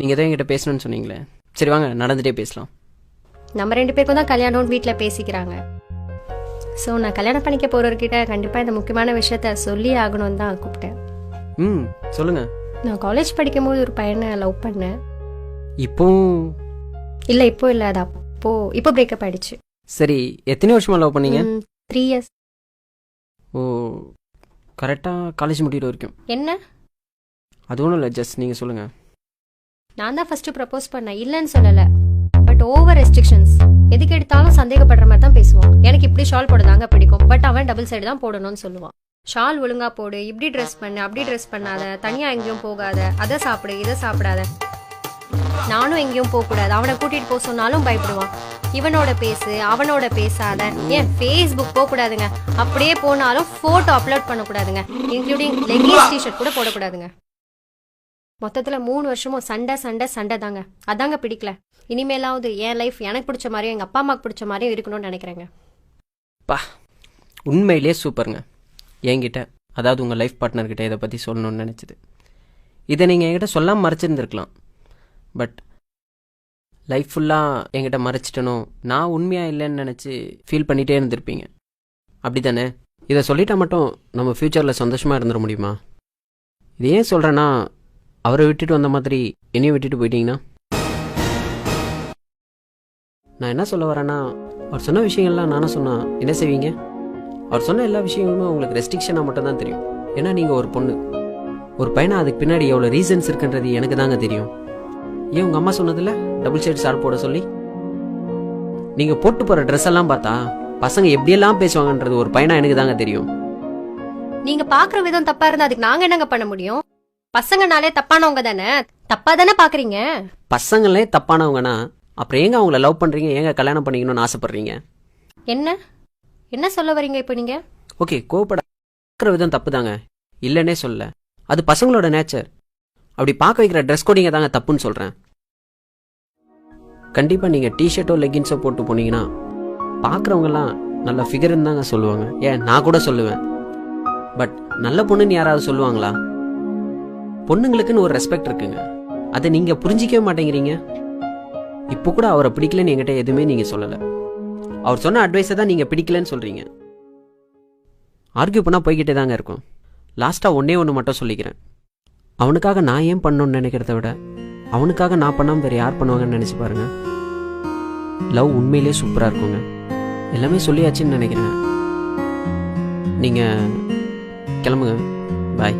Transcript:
நீங்கள் எதோ என்கிட்ட பேசணும்னு சொன்னீங்களே, சரி வாங்க நடந்துகிட்டே பேசலாம். நம்ம 2 பேருக்கும் தான் கல்யாணம்னு வீட்டில் பேசிக்கிறாங்க. ஸோ நான் கல்யாணம் பண்ணிக்க போகிறவர்கிட்ட கண்டிப்பாக இந்த முக்கியமான விஷயத்த சொல்லி ஆகணும்னு தான் கூப்பிட்டேன். சொல்லுங்கள். நான் காலேஜ் படிக்கும்போது ஒரு பையனை லவ் பண்ணேன். இப்போ இல்லை, இப்போ இல்லை, அது இப்போ பிரேக்கப் ஆயிடுச்சு. சரி, எத்தனை வருஷமாக லவ் பண்ணீங்க? 3 years. ஓ, கரெக்டாக காலேஜ் முடிகிற வரைக்கும். என்ன? அது ஒன்றும் இல்லை, ஜஸ்ட் நீங்கள் சொல்லுங்கள். நான் தான் ஃபர்ஸ்ட் ப்ரப்போஸ் பண்ணேன், இல்லைன்னு சொல்லலை. But over restrictions. எதுக்கு எடுத்தாலும் சந்தேகப்படுற மாதிரி தான் பேசுவான். எனக்கு இப்படி ஷால் போடுதாங்க பிடிக்கும், பட் அவன் டபுள் சைடு தான் போடணும்னு சொல்லுவான். ஷால் ஒழுங்கா போடு, இப்படி ட்ரெஸ் பண்ணு, அப்படி ட்ரெஸ் பண்ணாத, தனியாக எங்கேயும் போகாத, அதை சாப்பிடு, இதை சாப்பிடாத. நானும் எங்கேயும் போகக்கூடாது, அவனை கூட்டிகிட்டு போக சொன்னாலும் பயப்படுவான். இவனோட பேசு, அவனோட பேசாத, ஏன் ஃபேஸ்புக் போகக்கூடாதுங்க, அப்படியே போனாலும் ஃபோட்டோ அப்லோட் பண்ணக்கூடாதுங்க, இன்க்ளூடிங் லெகின்ஸ் டிஷர்ட் கூட போடக்கூடாதுங்க. மொத்தத்தில் 3 வருஷமும் சண்டை சண்டை சண்டை தாங்க. அதாங்க பிடிக்கல. இனிமேலாவது என் லைஃப் எனக்கு பிடிச்ச மாதிரியும் எங்கள் அப்பா அம்மாவுக்கு பிடிச்ச மாதிரியும் இருக்கணும்னு நினைக்கிறேங்க. பா, உண்மையிலே சூப்பருங்க. என்கிட்ட, அதாவது உங்கள் லைஃப் பார்ட்னர்கிட்ட இதை பற்றி சொல்லணும்னு நினச்சிது. இதை நீங்கள் என்கிட்ட சொல்லாமல் மறைச்சிருந்துருக்கலாம். பட் லைஃப் ஃபுல்லாக என்கிட்ட மறைச்சிட்டனோ, நான் உண்மையாக இல்லைன்னு நினச்சி ஃபீல் பண்ணிகிட்டே இருந்திருப்பீங்க. அப்படி தானே? இதை சொல்லிட்டா மட்டும் நம்ம ஃப்யூச்சரில் சந்தோஷமாக இருந்துட முடியுமா? இது ஏன் சொல்கிறேன்னா, அவரை விட்டுட்டு வந்த மாதிரி என்னையும் விட்டுட்டு போயிட்டீங்கன்னா, நான் என்ன சொல்ல வரேன்னா, அவர் சொன்ன விஷயங்கள்லாம் நானும் சொன்னால் என்ன செய்வீங்க? அவர் சொன்ன எல்லா விஷயங்களுமே உங்களுக்கு ரெஸ்ட்ரிக்ஷனாக மட்டும் தான் தெரியும். ஏன்னா நீங்கள் ஒரு பொண்ணு. ஒரு பையனை அதுக்கு பின்னாடி எவ்வளோ ரீசன்ஸ் இருக்குன்றது எனக்கு தாங்க தெரியும். ஏன் உங்கள் அம்மா சொன்னதில்ல டபுள் சைடு ஷால் போட சொல்லி? நீங்கள் போட்டு போகிற ட்ரெஸ் எல்லாம் பார்த்தா பசங்க எப்படியெல்லாம் பேசுவாங்கன்றது ஒரு பையனா எனக்கு தாங்க தெரியும். நீங்கள் பார்க்குற விதம் தப்பாக இருந்தால் அதுக்கு நாங்கள் என்னங்க பண்ண முடியும்? பசங்கனாலே தப்பானவங்க தானே, தப்பா தானே பார்க்குறீங்க. பசங்களே தப்பானவங்கன்னா அப்புறம் ஏங்க அவங்கள லவ் பண்ணுறீங்க, ஏங்க கல்யாணம் பண்ணிக்கணும்னு ஆசைப்படுறீங்க? என்ன சொல்ல வரீங்க இப்போ நீங்கள்? ஓகே, கோவப்பட விதம் தப்பு தாங்க, இல்லைன்னே சொல்ல. அது பசங்களோட நேச்சர். அப்படி பார்க்க வைக்கிற ட்ரெஸ் கோடிங்க தாங்க தப்புன்னு சொல்கிறேன். கண்டிப்பாக நீங்கள் டிஷர்ட்டோ லெகின்ஸோ போட்டு போனீங்கன்னா பார்க்குறவங்கலாம் நல்ல ஃபிகர்னு தாங்க சொல்லுவாங்க. ஏன், நான் கூட சொல்லுவேன். பட் நல்ல பொண்ணுன்னு யாராவது சொல்லுவாங்களா? பொண்ணுங்களுக்குன்னு ஒரு ரெஸ்பெக்ட் இருக்குங்க, அதை நீங்கள் புரிஞ்சிக்கவே மாட்டேங்கிறீங்க. இப்போ கூட அவரை பிடிக்கலன்னு என்கிட்ட எதுவுமே நீங்கள் சொல்லலை. அவர் சொன்ன அட்வைஸை தான் நீங்கள் பிடிக்கலன்னு சொல்கிறீங்க. ஆர்கியூ பண்ணால் போய்கிட்டே தாங்க இருக்கும். லாஸ்ட்டாக ஒன்று மட்டும் சொல்லிக்கிறேன். அவனுக்காக நான் ஏன் பண்ணணும்னு நினைக்கிறத விட அவனுக்காக நான் பண்ணாமல் வேறு யார் பண்ணுவாங்கன்னு நினச்சி பாருங்க. லவ் உண்மையிலே சூப்பராக இருக்குங்க. எல்லாமே சொல்லியாச்சுன்னு நினைக்கிறேன். நீங்கள் கிளம்புங்க. பாய்.